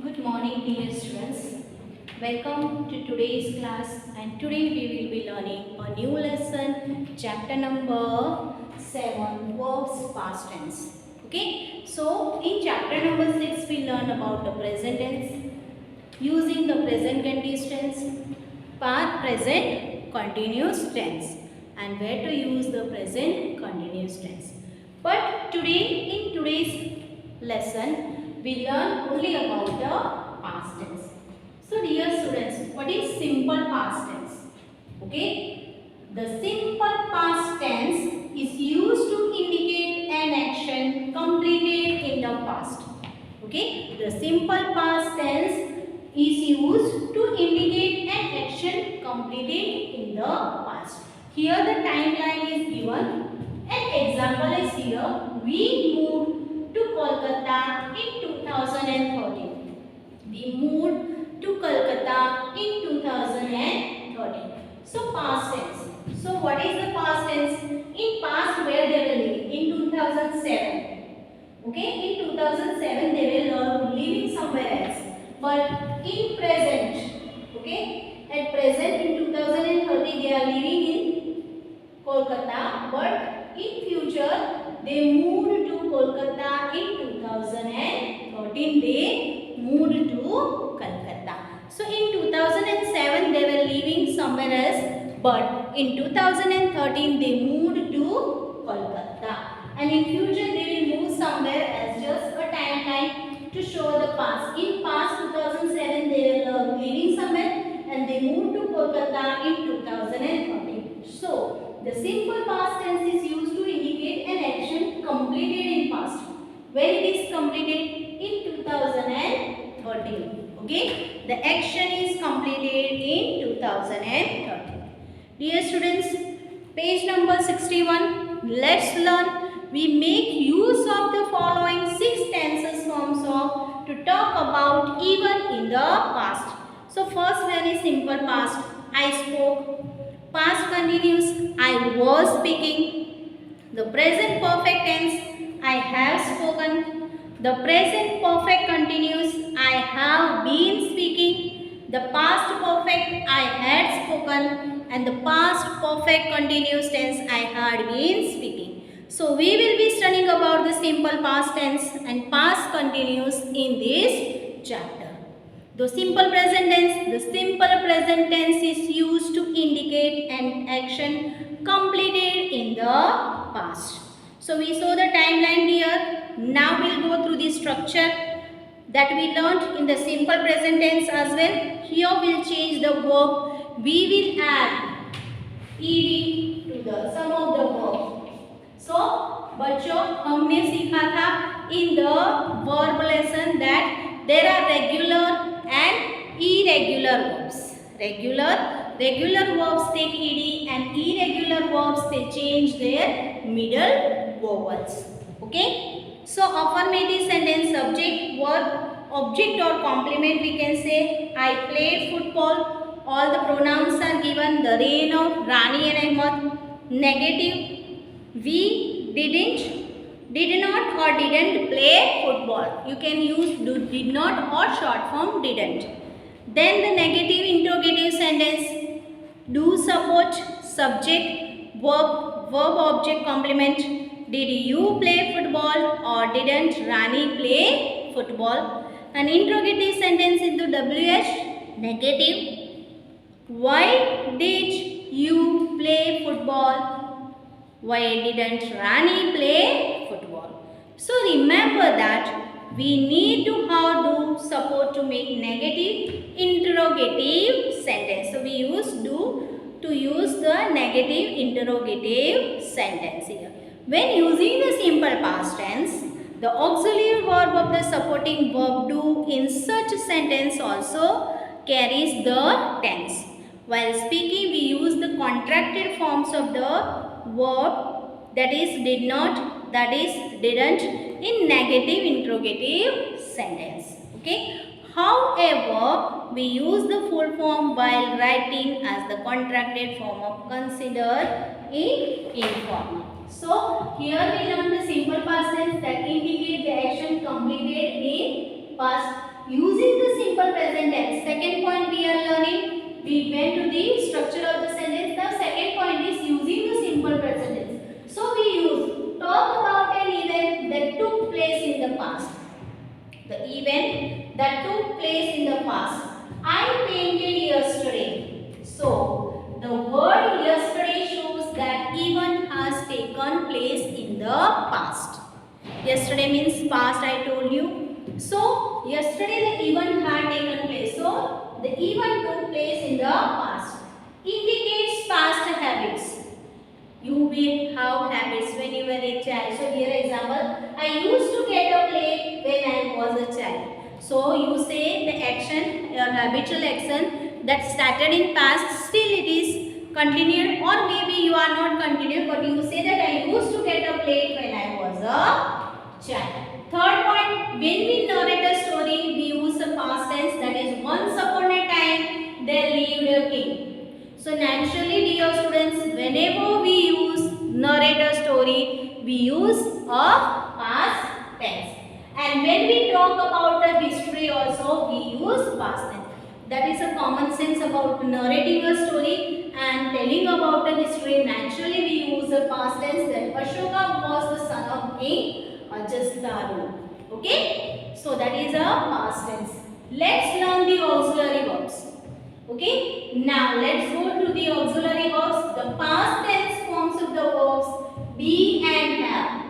Good morning, dear students. Welcome to today's class, and today we will be learning a new lesson, chapter number 7, verbs past tense. Okay, so in chapter number 6 we learn about the present tense, using the present continuous tense, present continuous tense, and where to use the present continuous tense. But today, in today's lesson, we learn only about the past tense. So dear students, what is simple past tense? Okay, the simple past tense is used to indicate an action completed in the past. Okay, the simple past tense is used to indicate an action completed in the past. Here the timeline is given. An example is here. We moved to Kolkata in 2013. We moved to Kolkata in 2013. So past tense. So what is the past tense? In past where they were living? In 2007. Okay, in 2007 they were living somewhere else. But in present, okay, at present in 2030 they are living in Kolkata. But in future they moved to Kolkata in 2013. They moved to Kolkata. So in 2007 they were living somewhere else, but in 2013 they moved to Kolkata. And in future they will move somewhere as just a timeline to show the past. In past 2007 they were living somewhere and they moved to Kolkata in 2013. So the simple past tense is used to indicate an action completed in past. When it is completed in 2013. Okay, the action is completed in 2013. Dear students, page number 61. Let's learn. We make use of the following 6 tenses forms of to talk about even in the past. So first one is simple past. I spoke. Past continuous. I was speaking. The present perfect tense. I have spoken. The present perfect continuous. I have been speaking. The past perfect. I had spoken. And the past perfect continuous tense. I had been speaking. So we will be studying about the simple past tense and past continuous in this chapter. The simple present tense is used to indicate an action completed in the past. So we saw the timeline here. Now we will go through the structure that we learned in the simple present tense as well. Here we will change the verb. We will add ed to the some of the verb. So बच्चों हमने सीखा था in the verb lesson that there are regular and irregular verbs. Regular verbs take ed and irregular verbs they change their middle vowels. Okay. So affirmative sentence, subject, verb, object or complement we can say. I played football. All the pronouns are given. The reign of Rani and Ahmad. Negative. We did not or didn't play football. You can use did not or short form didn't. Then the negative interrogative sentence. Do support, subject, verb, object, complement. Did you play football or didn't Rani play football? An interrogative sentence into WH, negative. Why did you play football? Why didn't Rani play football? So remember that we need to have do support to make negative interrogative sentence. So we use do to use the negative interrogative sentence here. When using the simple past tense, the auxiliary verb of the supporting verb do in such a sentence also carries the tense. While speaking, we use the contracted forms of the verb, that is did not, that is didn't, in negative interrogative sentence. Okay. However, we use the full form while writing as the contracted form of consider in informal. So here we learn the simple past tense that indicate the action completed in past. using the simple present tense. Second point we are learning. We went to the structure of the sentence. The second point is using the simple present tense. So we use talk about an event that took place in the past. The event that took place in the past. I painted yesterday. So the word yesterday shows that event has taken place in the past. Yesterday means past, I told you. So yesterday the event had taken place. So the event took place in the past. Indicates past habits. You will have habits when you were a child. So here example, I used to get up late when I was a child. So you say the action, your habitual action that started in past, still it is continued, or maybe you are not continued, but you say that I used to get up late when I was a child. Third point, when we narrate a story, we use the past tense, that is once upon a time there lived a king. So naturally, dear students, whenever we use narrate a story, we use a past tense. And when we talk about the history also, we use past tense. That is a common sense about narrating a story and telling about the history. Naturally, we use a past tense that Ashoka was the son of King Ajastharu. Okay? So that is a past tense. Let's learn the auxiliary verbs. Okay, now let's go to the auxiliary verbs. The past tense forms of the verbs be and have.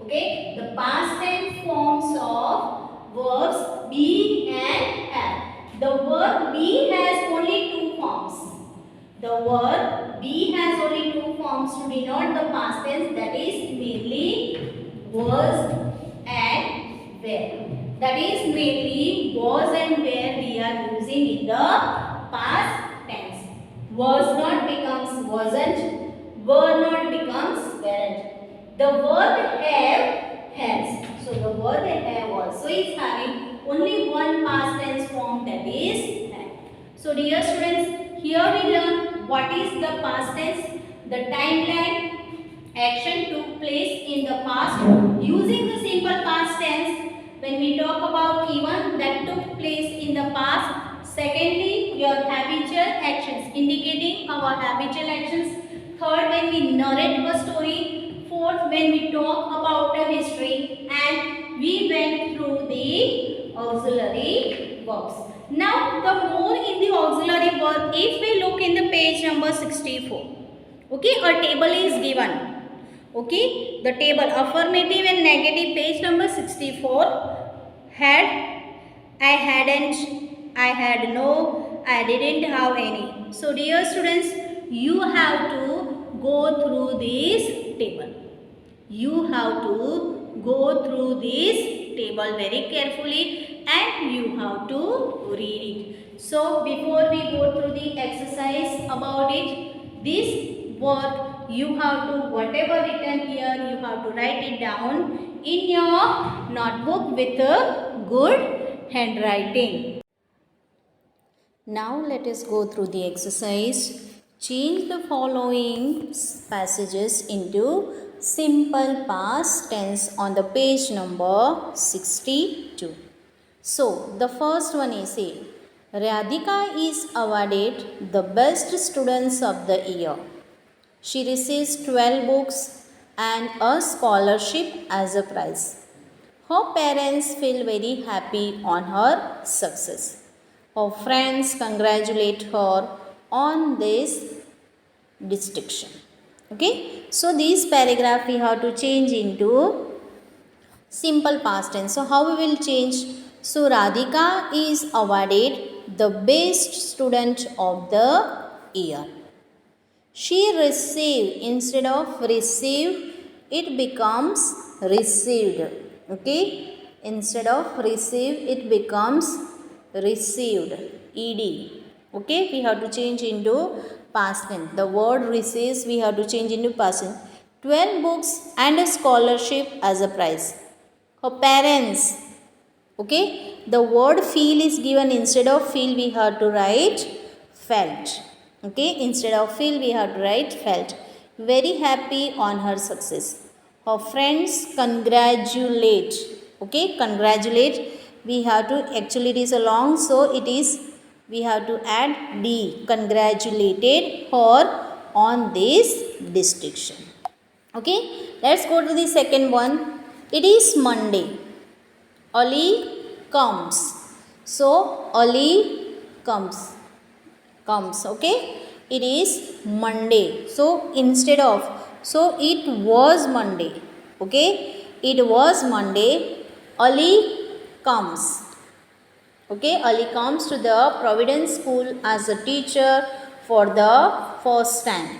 Okay, the past tense forms of verbs be and have. The verb be has only two forms. The verb be has only two forms to denote the past tense, that is mainly was and were. That is mainly was and were we are using in the past tense. Was not becomes wasn't, were not becomes weren't. The verb have has. So the verb have also is having only one past tense form, that is have. So dear students, here we learn what is the past tense, the timeline, action took place in the past using the simple past tense. When we talk about event that took place in the past. Secondly, your habitual actions, indicating our habitual actions. Third, when we narrate a story. Fourth, when we talk about a history. And we went through the auxiliary verbs. Now, the more in the auxiliary verb, if we look in the page number 64. Okay, a table is given. Okay, the table affirmative and negative, page number 64. Had, I hadn't, I had no, I didn't have any. So dear students, you have to go through this table. You have to go through this table very carefully and you have to read it. So before we go through the exercise about it, this work you have to, whatever written here, you have to write it down in your notebook with a good handwriting. Now let us go through the exercise. Change the following passages into simple past tense on the page number 62. So the first one is say, Radhika is awarded the best students of the year. She receives 12 books and a scholarship as a prize. Her parents feel very happy on her success. Her friends congratulate her on this distinction. Okay, so this paragraph we have to change into simple past tense. So how we will change? So Radhika is awarded the best student of the year. She received, instead of received, it becomes received. Okay, instead of received, it becomes received, ed. Okay, we have to change into past tense. The word receives we have to change into past tense. 12 books and a scholarship as a prize. Her parents. Okay, the word feel is given, instead of feel we have to write felt. Okay, instead of feel we have to write felt. Very happy on her success. Her friends congratulate. Okay, congratulate. we have to, actually it is a long, so it is, we have to add D. Congratulated her on this distinction. Okay, let's go to the second one. It is Monday. Ali comes. So Ali comes. Okay, it is Monday. So instead of, so it was Monday. Okay, it was Monday. Ali comes. Okay, Ali comes to the Providence School as a teacher for the first time.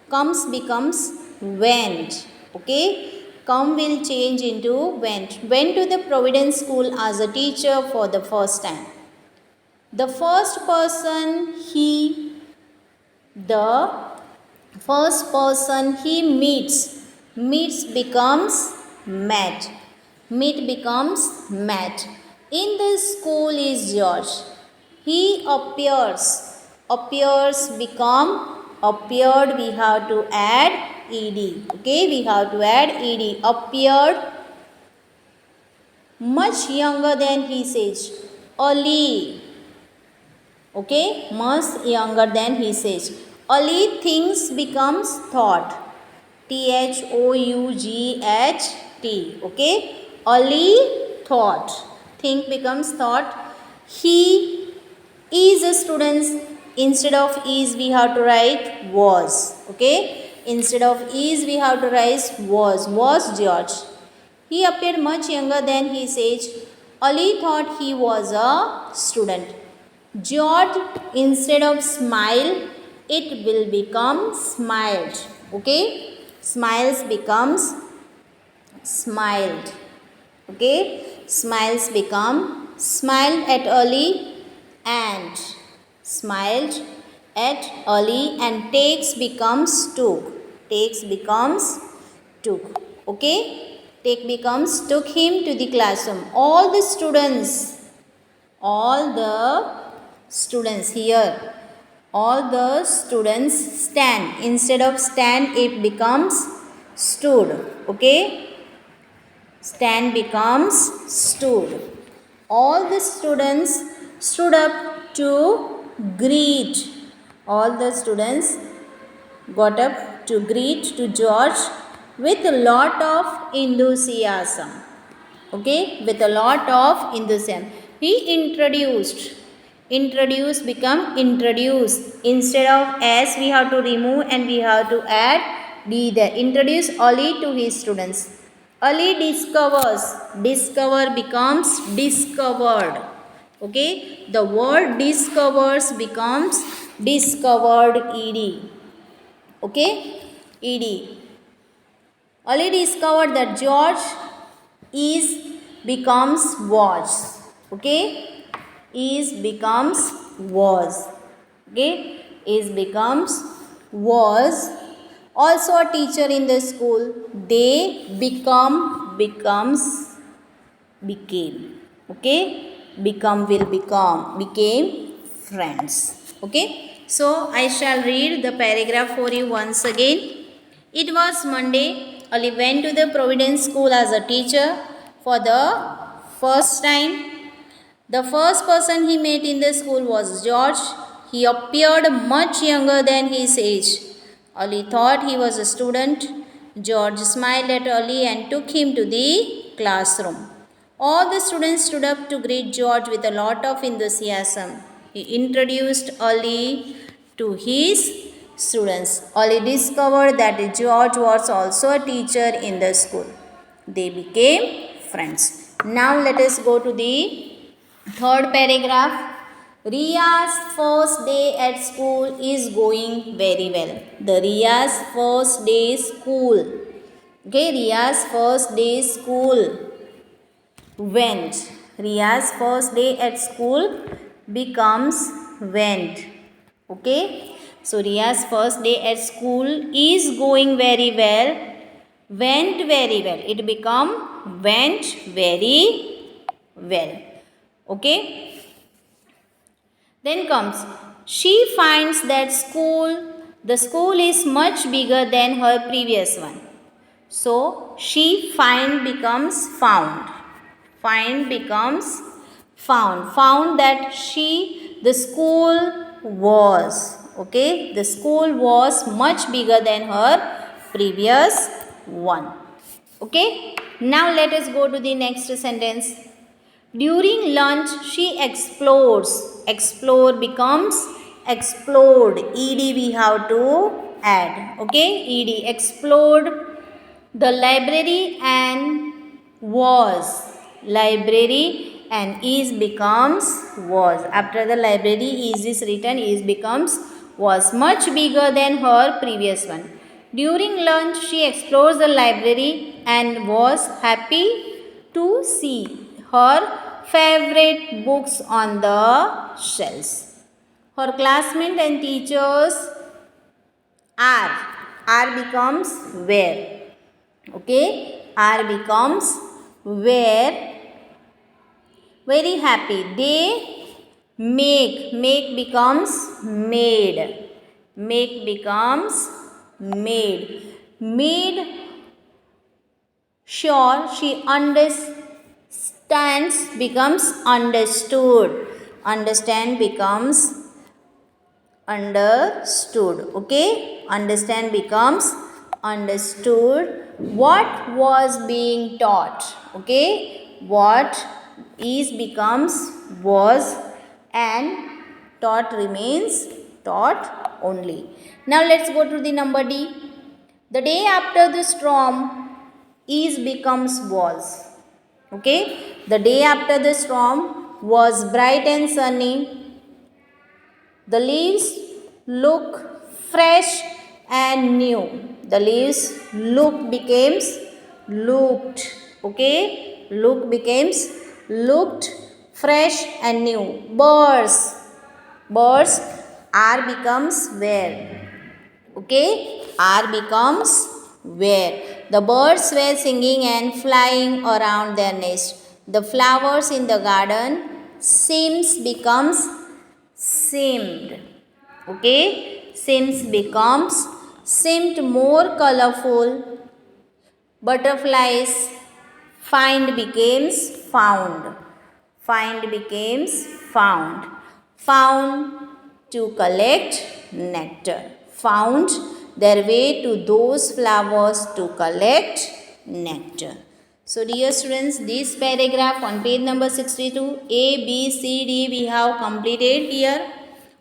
Comes becomes went. Okay, come will change into went. Went to the Providence School as a teacher for the first time. The first person he, the first person he meets becomes met. Meet becomes met. In the school is George. He appears. Appears become appeared. We have to add ed. Okay, we have to add ed. Appeared much younger than his age. Ali. Okay, much younger than his age. Ali thinks becomes thought. Thought. Okay, Ali thought. Think becomes thought. He is a student. Instead of is we have to write was. Okay, instead of is we have to write was. Was George. He appeared much younger than his age. Ali thought he was a student. George, instead of smile, it will become smiled. Okay, smiles becomes smiled. Okay, smiles become smiled at Ali and smiled at Ali, and takes becomes took. Takes becomes took. Okay, take becomes took him to the classroom. All the students here, all the students stand. Instead of stand, it becomes stood. Okay, stand becomes stood. All the students stood up to greet. All the students got up to greet to George with a lot of enthusiasm. Okay, with a lot of enthusiasm. He introduced. Introduce become introduce. Instead of S we have to remove and we have to add D there. Introduce Ali to his students. Ali discovers. Discover becomes discovered. Okay, the word discovers becomes discovered ed. Okay, ed. Ali discovered that George is becomes was. Okay, is becomes was. Okay, is becomes was. Also a teacher in the school. They become becomes became. Okay, become will became friends. Okay, so I shall read the paragraph for you once again. It was Monday. Ali went to the Providence School as a teacher for the first time. The first person he met in the school was George. He appeared much younger than his age. Ali thought he was a student. George smiled at Ali and took him to the classroom. All the students stood up to greet George with a lot of enthusiasm. He introduced Ali to his students. Ali discovered that George was also a teacher in the school. They became friends. Now let us go to the third paragraph. Ria's first day at school is going very well. The Ria's first day school. Okay, Ria's first day school went. Ria's first day at school becomes went. Okay, so Ria's first day at school is going very well. Went very well. It become went very well. Okay. Then comes, she finds that the school is much bigger than her previous one. So, she find becomes found. Find becomes found that the school was, okay, the school was much bigger than her previous one. Okay, now let us go to the next sentence. During lunch she explores. Explore becomes explored. Ed we have to add. Okay, ed, explored the library and was. Library and is becomes was. After the library is written, is becomes was, much bigger than her previous one. During lunch she explores the library and was happy to see her favorite books on the shelves. Her classmates and teachers are becomes were. Okay, are becomes were very happy. They make becomes made. Make becomes made sure she understands becomes understood. Understand becomes understood. Okay, understand becomes understood what was being taught. Okay, what is becomes was and taught remains taught only. Now let's go to the number D. The day after the storm is becomes was. Okay, the day after the storm was bright and sunny. The leaves look fresh and new. The leaves becomes looked. Okay, look becomes looked fresh and new. Birds are becomes were. Okay, are becomes were. The birds were singing and flying around their nest. The flowers in the garden seems becomes seemed. Okay, seems becomes seemed more colorful. Butterflies find becomes found. Find becomes found. Found to collect nectar. Found their way to those flowers to collect nectar. So dear students, this paragraph on page number 62, A, B, C, D we have completed here.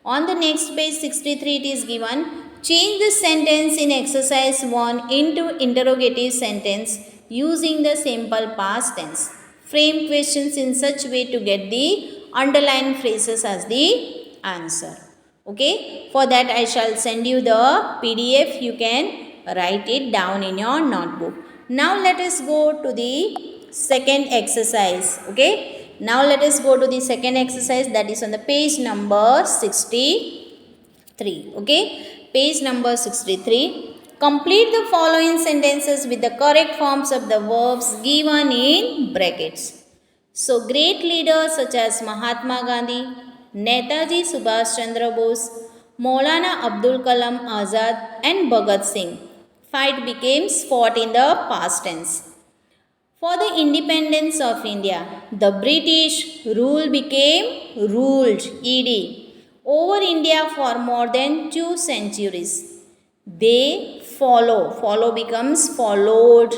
On the next page 63 it is given, change the sentence in exercise 1 into interrogative sentence using the simple past tense. Frame questions in such way to get the underlined phrases as the answer. Okay, for that I shall send you the PDF. You can write it down in your notebook. Now let us go to the second exercise. Okay, now let us go to the second exercise, that is on the page number 63. Okay, page number 63. Complete the following sentences with the correct forms of the verbs given in brackets. So great leaders such as Mahatma Gandhi, Netaji Subhash Chandra Bose, Maulana Abdul Kalam Azad and Bhagat Singh. Fight becomes fought in the past tense. For the independence of India, the British rule became ruled, ed, over India for more than 2 centuries. They follow becomes followed.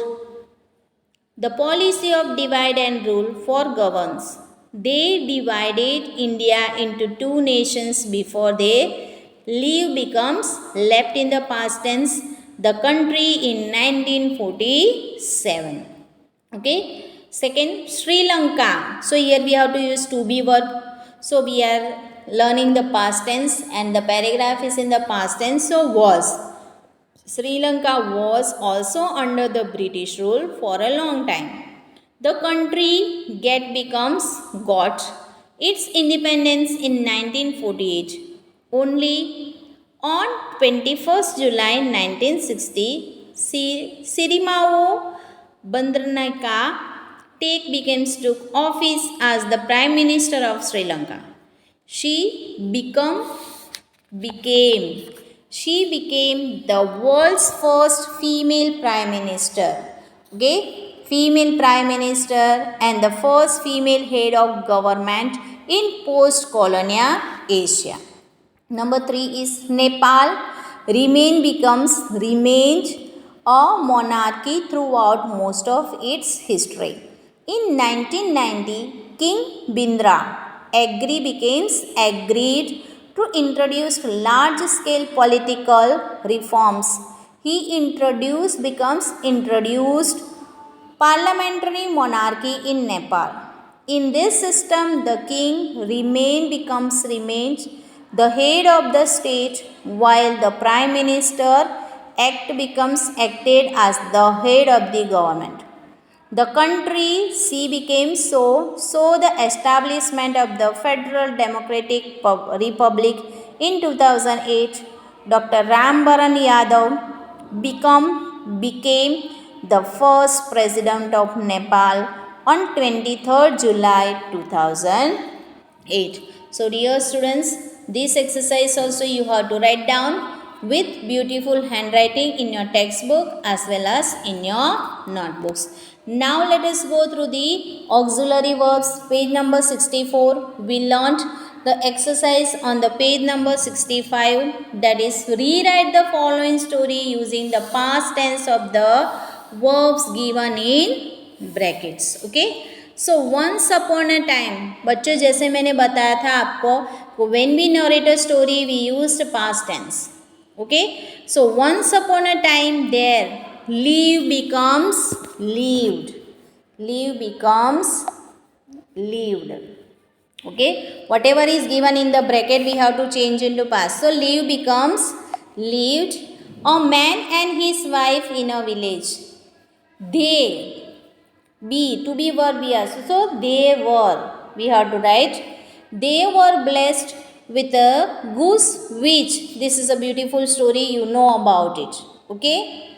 The policy of divide and rule for governs. They divided India into 2 nations before they leave becomes left in the past tense the country in 1947. Okay, second, Sri Lanka. So here we have to use to be verb. So we are learning the past tense and the paragraph is in the past tense. So was. Sri Lanka was also under the British rule for a long time. The country becomes got its independence in 1948. Only on 21st July 1960, Sirimao Bandaranaike took office as the Prime Minister of Sri Lanka. She became the world's first female Prime Minister. Okay, female prime minister and the first female head of government in post-colonial Asia. Number 3 is Nepal remained a monarchy throughout most of its history. In 1990, King Bindra agreed to introduce large-scale political reforms. He introduced parliamentary monarchy in Nepal. In this system, the king remains the head of the state, while the prime minister acted as the head of the government. The country became so the establishment of the Federal Democratic Republic in 2008, Dr. Rambaran Yadav became the first president of Nepal on 23rd July 2008. So dear students, this exercise also you have to write down with beautiful handwriting in your textbook as well as in your notebooks. Now let us go through the auxiliary verbs, page number 64. We learnt the exercise on the page number 65, that is rewrite the following story using the past tense of the verbs given in brackets. Okay. So once upon a time, बच्चों जैसे मैंने बताया था आपको, when we narrate a story we used past tense. Okay. So once upon a time there, live becomes lived. Live becomes lived. Okay. Whatever is given in the bracket we have to change into past. So live becomes lived. A man and his wife in a village. They, to be verb here. So they were. We have to write. They were blessed with a goose which, this is a beautiful story, you know about it. Okay.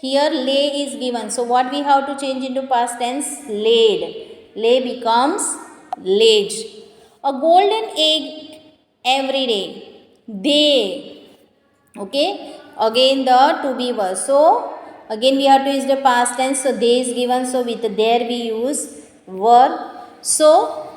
Here lay is given. So what we have to change into past tense? Laid. Lay becomes laid. A golden egg every day. They. Okay. Again the to be verb. So again we have to use the past tense. So they is given. So with there we use were. So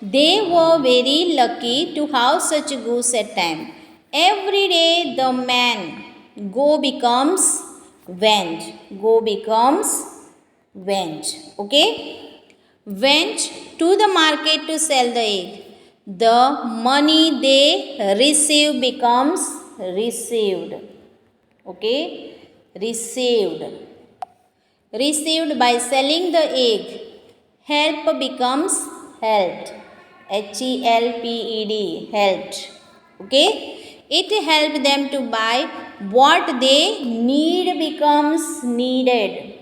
they were very lucky to have such a goose at time. Every day the man go becomes went. Go becomes went. Okay. Went to the market to sell the egg. The money they receive becomes received. Okay. Received. Received by selling the egg. Help becomes helped. HELPED. Helped. Okay. It helped them to buy what they need becomes needed.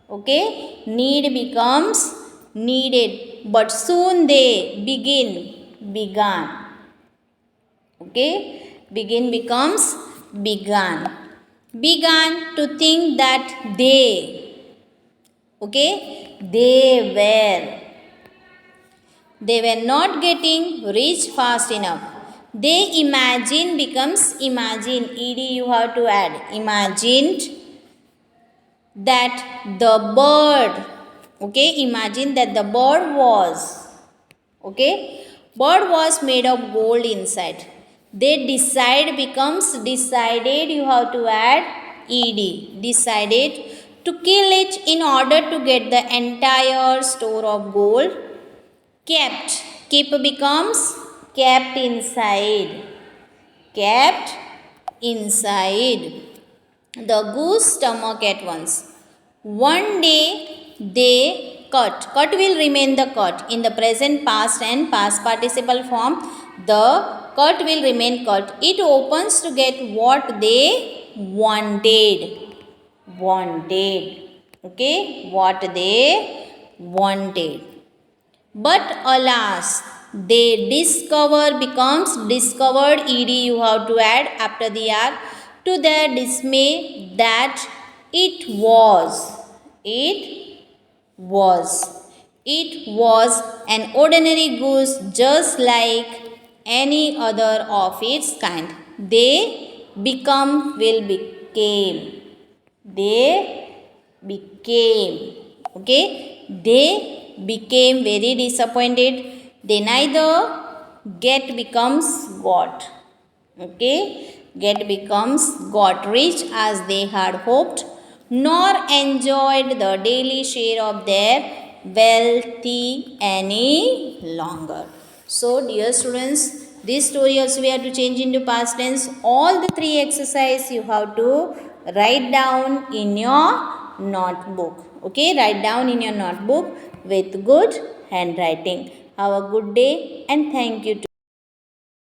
Okay. Need becomes needed. But soon they began. Okay. Begin becomes began. Began to think that they, okay, they were not getting rich fast enough. They imagine becomes imagine. ED you have to add. Imagined that the bird, okay, imagine that the bird was, okay, bird was made of gold inside. They decide becomes decided, you have to add ED. Decided to kill it in order to get the entire store of gold. Kept. Keep becomes kept inside. Kept inside the goose stomach at once. One day they cut. Cut will remain the cut. In the present past and past participle form, the cut will remain cut. It opens to get what they wanted. Wanted. Okay. What they wanted. But alas, they discover becomes discovered. ED you have to add after the R. To their dismay that it was an ordinary goose just like any other of its kind. They became. They became. Okay, they became very disappointed. They neither get becomes got. Okay, get becomes got rich as they had hoped, nor enjoyed the daily share of their wealthy any longer. So dear students, this story also we have to change into past tense. All the three exercise you have to write down in your notebook. Okay, write down in your notebook with good handwriting. Have a good day and thank you.